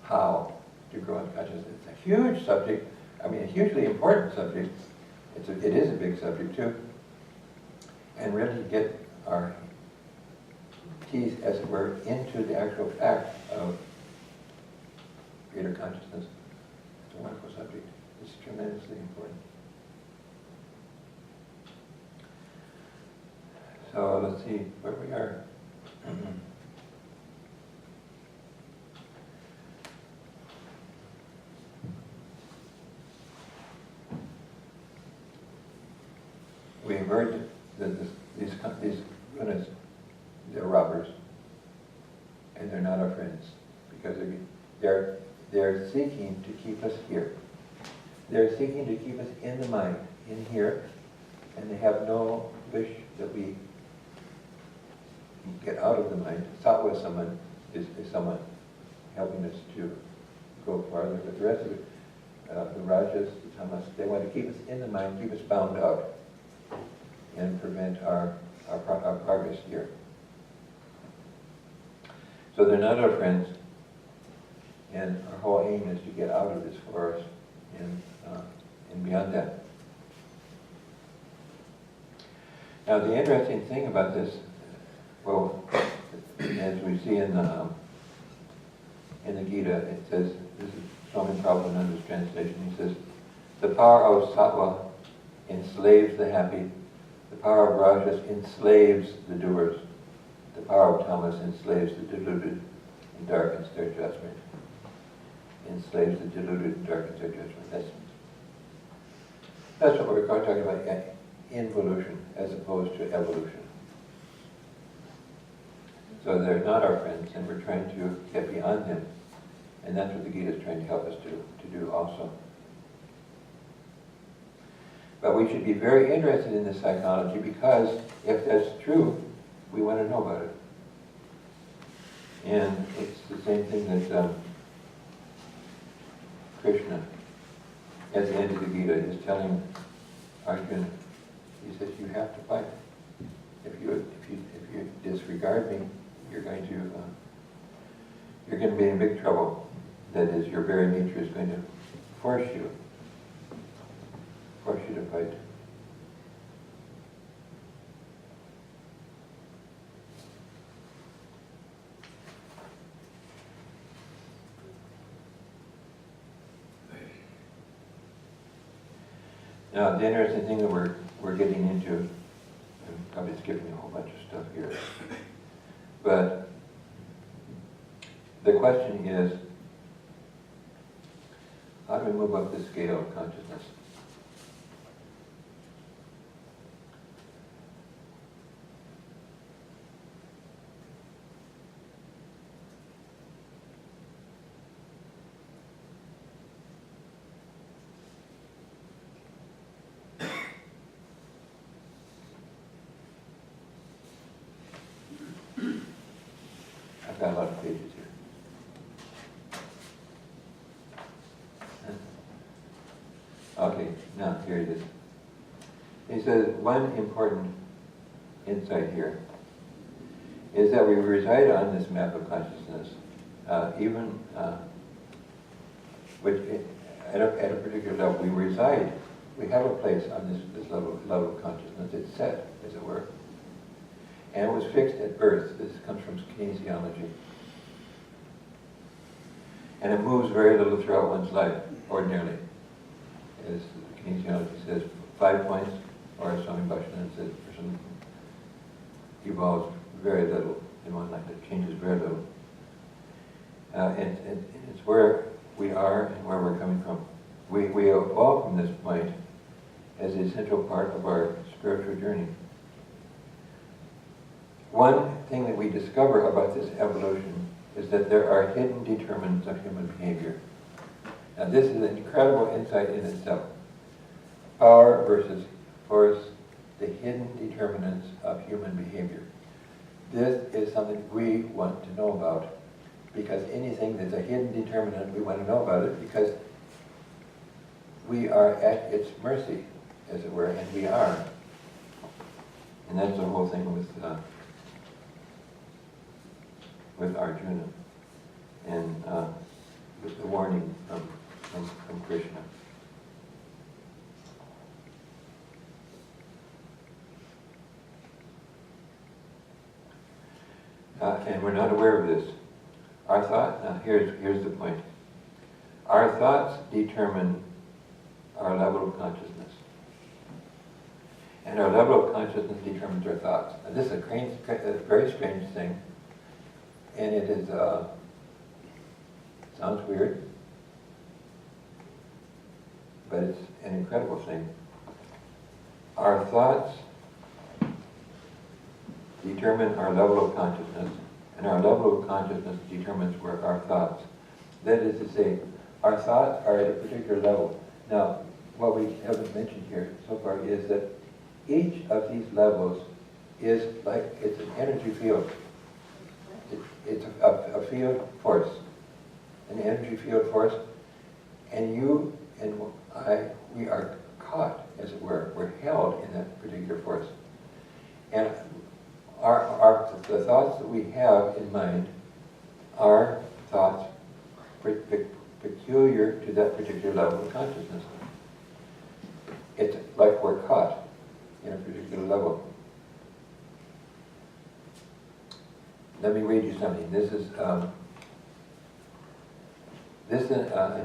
How to grow in consciousness. It's a huge subject, I mean a hugely important subject. It is a big subject too. And really get our teeth, as it were, into the actual fact of greater consciousness. It's a wonderful subject. It's tremendously important. So let's see where we are. We heard that these gunas, they're robbers, and they're not our friends, because they're seeking to keep us here. They're seeking to keep us in the mind, in here, and they have no wish that we get out of the mind. Sattva is someone helping us to go farther, but the rest of it, the rajas, the tamas, they want to keep us in the mind, keep us bound out, and prevent our progress here. So they're not our friends, and our whole aim is to get out of this forest and beyond that. Now the interesting thing about this, well, as we see in the Gita, it says, this is Swami Prabhupada's translation, he says, the power of sattva enslaves the happy, the power of rajas enslaves the doers, the power of tamas enslaves the deluded and darkens their judgment. Enslaves the deluded and darkens their judgment. That's what we're talking about, involution as opposed to evolution. So they're not our friends, and we're trying to get beyond them. And that's what the Gita is trying to help us to do also. But we should be very interested in this psychology, because if that's true, we want to know about it. And it's the same thing that Krishna, at the end of the Gita, is telling Arjuna. He says, you have to fight. If you disregard me, you're going to be in big trouble. That is, your very nature is going to force you to fight. Now, the interesting thing that we're getting into, I'm probably skipping a whole bunch of stuff here, but the question is, how do we move up the scale of consciousness? I've got a lot of pages here. Okay, now here it is. He says, one important insight here is that we reside on this map of consciousness, which at a particular level we reside. We have a place on this level of consciousness. It's set, as it were. And it was fixed at birth. This comes from kinesiology. And it moves very little throughout one's life, ordinarily. As kinesiology says, 5 points, or as Swami Bhaskara says, a person evolves very little in one life. It changes very little. And it's where we are and where we're coming from. We evolve from this point as a central part of our spiritual journey. One thing that we discover about this evolution is that there are hidden determinants of human behavior. Now this is an incredible insight in itself. Power versus force, the hidden determinants of human behavior. This is something we want to know about, because anything that's a hidden determinant, we want to know about it, because we are at its mercy, as it were, and we are. And that's the whole thing with Arjuna, and with the warning from Krishna. And we're not aware of this. Our thought, now here's the point. Our thoughts determine our level of consciousness. And our level of consciousness determines our thoughts. Now this is a very strange thing. And it is, sounds weird, but it's an incredible thing. Our thoughts determine our level of consciousness, and our level of consciousness determines where our thoughts. That is to say, our thoughts are at a particular level. Now, what we haven't mentioned here so far is that each of these levels is like, it's an energy field. It's a field force, an energy field force, and you and I, we are caught, as it were. We're held in that particular force. And the thoughts that we have in mind are thoughts peculiar to that particular level of consciousness. It's like we're caught in a particular level. Let me read you something. This is an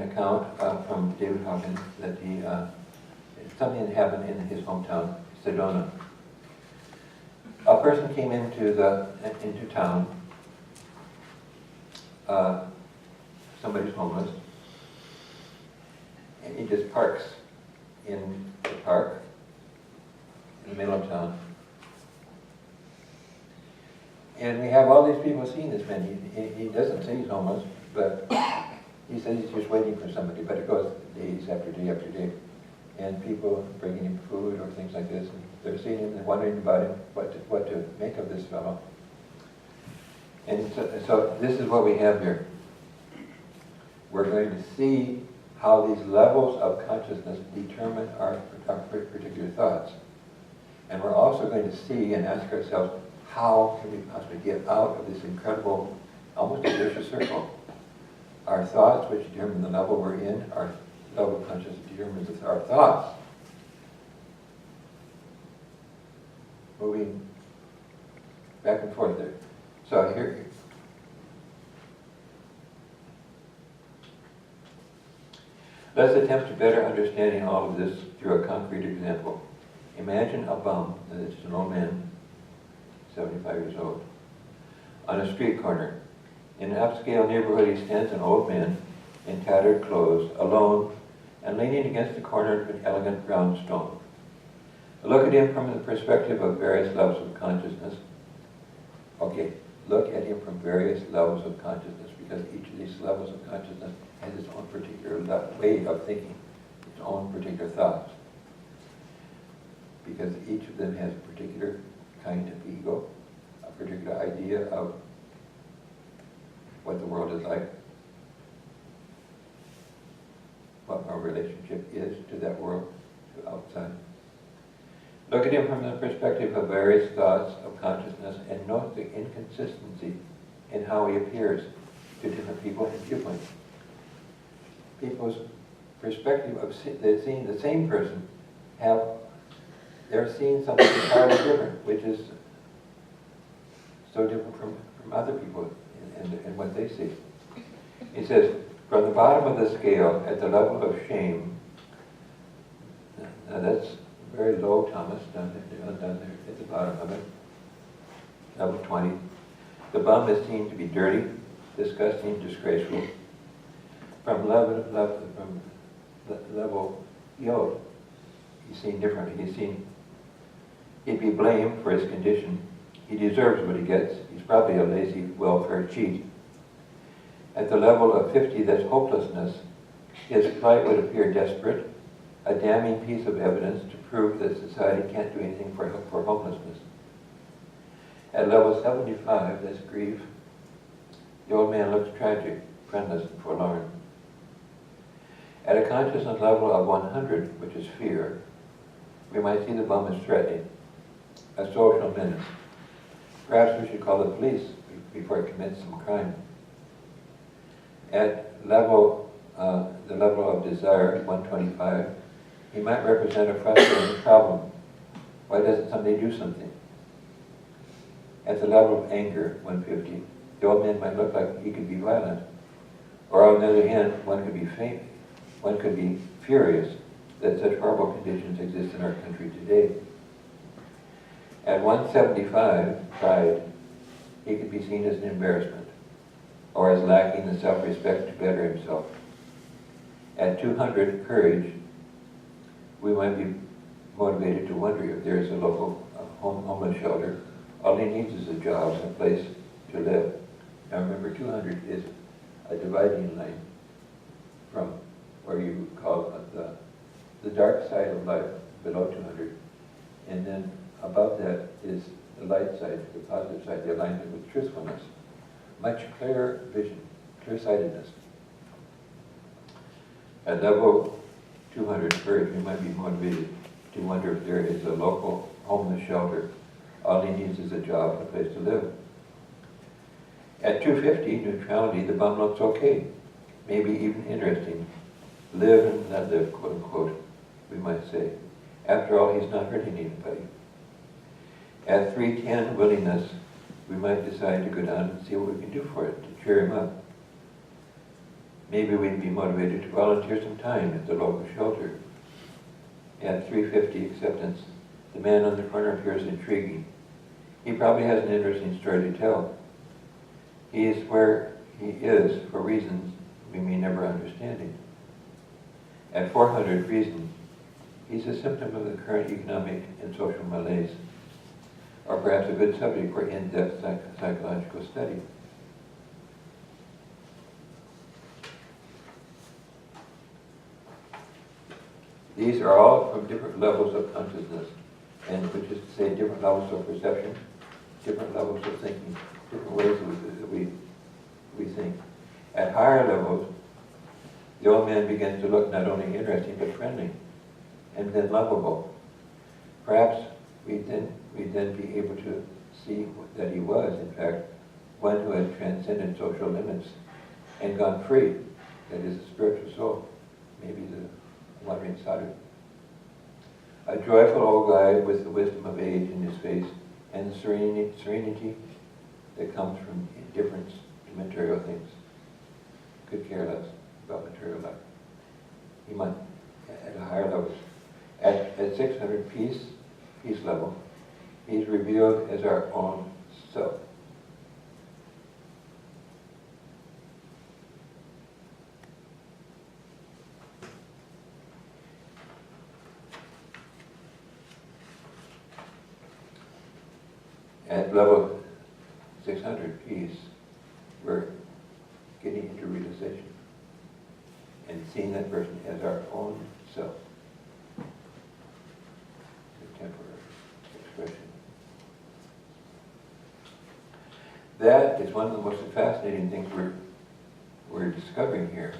account from David Hawkins that it's something that happened in his hometown, Sedona. A person came into town. Somebody's homeless, and he just parks in the park in the middle of town. And we have all these people seeing this man. He doesn't say he's homeless, but he says he's just waiting for somebody. But it goes days after day after day. And people bringing him food or things like this. And they're seeing him and wondering about him, what to make of this fellow. And so this is what we have here. We're going to see how these levels of consciousness determine our particular thoughts. And we're also going to see and ask ourselves, how can we possibly get out of this incredible, almost a vicious circle? Our thoughts, which determine the level we're in, our level of consciousness determines our thoughts. Moving back and forth there. So here, let's attempt to better understanding all of this through a concrete example. Imagine a bum, that's an old man, 75 years old, on a street corner. In an upscale neighborhood, he stands an old man in tattered clothes, alone, and leaning against the corner of an elegant brownstone. Look at him from the perspective of various levels of consciousness. Okay, look at him from various levels of consciousness, because each of these levels of consciousness has its own particular way of thinking, its own particular thoughts. Because each of them has a particular kind of ego, a particular idea of what the world is like, what our relationship is to that world, to outside. Look at him from the perspective of various thoughts of consciousness and note the inconsistency in how he appears to different people and viewpoints. People's perspective of seeing the same person they're seeing something entirely different, which is so different from other people and what they see. He says, from the bottom of the scale, at the level of shame, now that's very low, Thomas, down there at the bottom of it, level 20. The bum is seen to be dirty, disgusting, disgraceful. From level Yod, he's seen differently. He'd be blamed for his condition. He deserves what he gets. He's probably a lazy welfare cheat. At the level of 50, that's hopelessness. His plight would appear desperate, a damning piece of evidence to prove that society can't do anything for homelessness. At level 75, that's grief. The old man looks tragic, friendless, and forlorn. At a consciousness level of 100, which is fear, we might see the bum as threatening, a social menace. Perhaps we should call the police before it commits some crime. At the level of desire, 125, he might represent a frustrating problem. Why doesn't somebody do something? At the level of anger, 150, the old man might look like he could be violent. Or on the other hand, one could be furious that such horrible conditions exist in our country today. At 175, pride, he could be seen as an embarrassment, or as lacking the self-respect to better himself. At 200, courage, we might be motivated to wonder if there is a local homeless shelter. All he needs is a job, a place to live. Now remember, 200 is a dividing line from where you call the dark side of life, below 200. And then above that is the light side, the positive side, the alignment with truthfulness. Much clearer vision, clear-sightedness. At level 200 first, we might be motivated to wonder if there is a local homeless shelter. All he needs is a job and a place to live. At 250, neutrality, the bum looks okay, maybe even interesting. Live and let live, quote unquote, we might say. After all, he's not hurting anybody. At 310, willingness, we might decide to go down and see what we can do for it, to cheer him up. Maybe we'd be motivated to volunteer some time at the local shelter. At 350, acceptance, the man on the corner appears intriguing. He probably has an interesting story to tell. He is where he is for reasons we may never understand. At 400, reason, he's a symptom of the current economic and social malaise, or perhaps a good subject for in-depth psychological study. These are all from different levels of consciousness, and which is to say different levels of perception, different levels of thinking, different ways that we think. At higher levels, the old man begins to look not only interesting but friendly, and then lovable. Perhaps we'd then be able to see that he was, in fact, one who had transcended social limits and gone free, that is, the spiritual soul, maybe the wandering sadhu. A joyful old guy with the wisdom of age in his face and the serenity that comes from indifference to material things. Could care less about material life. He might, at a higher level. At 600 peace level, he's revealed as our own self. At level 600 peace, we're getting into realization and seeing that person as our own self. A temporary expression. That is one of the most fascinating things we're discovering here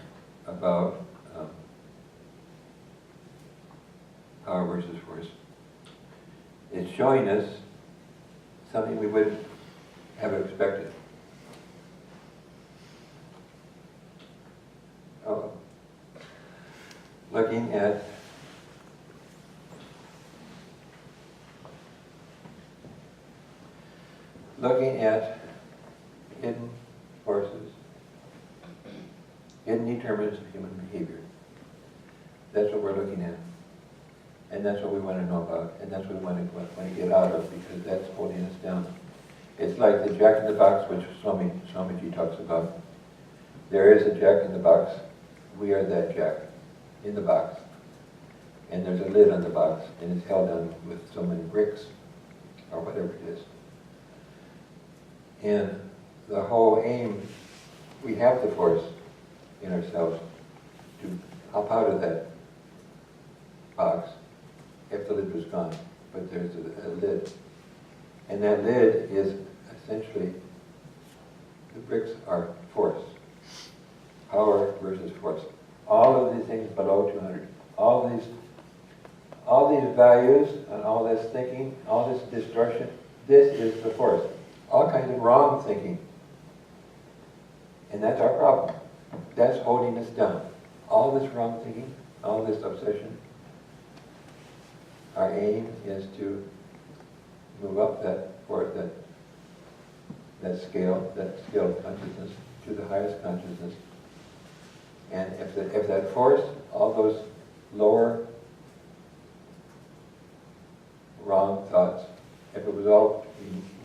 about power versus force. It's showing us something we wouldn't have expected. Looking at hidden forces, hidden determinants of human behavior. That's what we're looking at. And that's what we want to know about. And that's what we want to get out of, because that's holding us down. It's like the jack in the box, which Swamiji talks about. There is a jack in the box. We are that jack in the box. And there's a lid on the box, and it's held on with so many bricks, or whatever it is. And the whole aim, we have the force in ourselves to hop out of that box if the lid was gone. But there's a lid. And that lid is essentially, the bricks are force. Power versus force. All of these things below 200. All these values and all this thinking, all this distortion, this is the force. All kinds of wrong thinking. And that's our problem. That's holding us down. All this wrong thinking, all this obsession. Our aim is to move up that scale of consciousness to the highest consciousness. And if that force, all those lower wrong thoughts, if it was all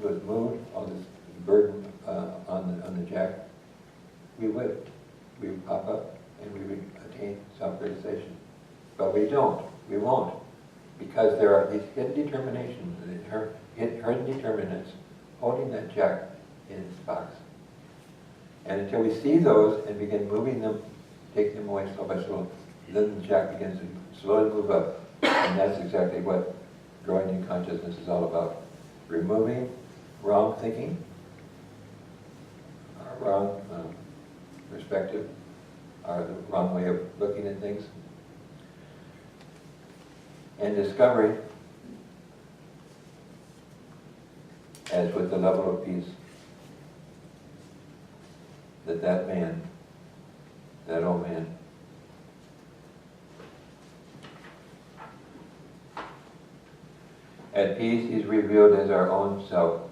was moved, all this burden on the jack, we would pop up and we would attain self-realization. But we don't. We won't. Because there are these hidden determinations, hidden determinants holding that jack in its box. And until we see those and begin moving them, take them away slow by slow, then the jack begins to slowly move up. And that's exactly what growing in consciousness is all about. Removing wrong thinking, our wrong perspective, our wrong way of looking at things, and discovering, as with the level of peace, that man, that old man, at peace, he's revealed as our own self.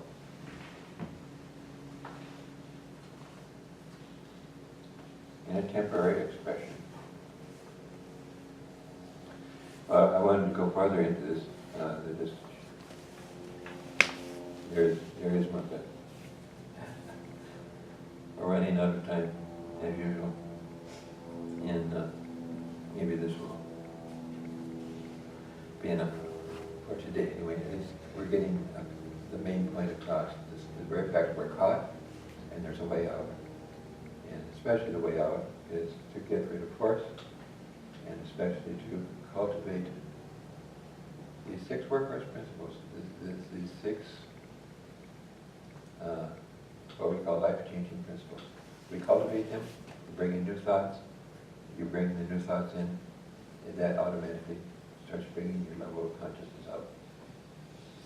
In a temporary expression. I wanted to go farther into this. There is one thing. We're running out of time, as usual. And maybe this will be enough for today. Anyway, at least we're getting the main point across. The very fact we're caught, and there's a way out. And especially the way out is to get rid of force, and especially to cultivate these 6 work-force principles, these 6 what we call life-changing principles. We cultivate them, we bring in new thoughts, you bring the new thoughts in, and that automatically starts bringing your level of consciousness up.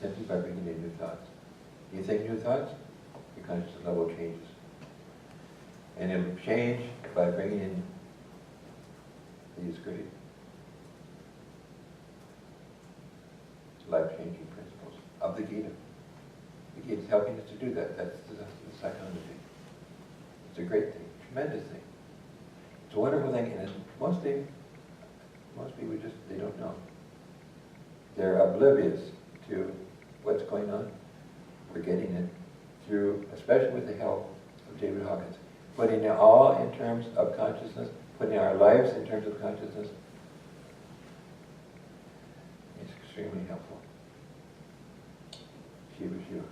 Simply by bringing in new thoughts. You think new thoughts, your consciousness level changes. And it will change by bringing in these great life-changing principles of the Gita. The Gita is helping us to do that. That's the psychology. It's a great thing, tremendous thing. It's a wonderful thing, and most people just, they don't know. They're oblivious to what's going on. We're getting it through, especially with the help of David Hawkins, putting it all in terms of consciousness, putting our lives in terms of consciousness. It's extremely helpful. Shiva Shiva.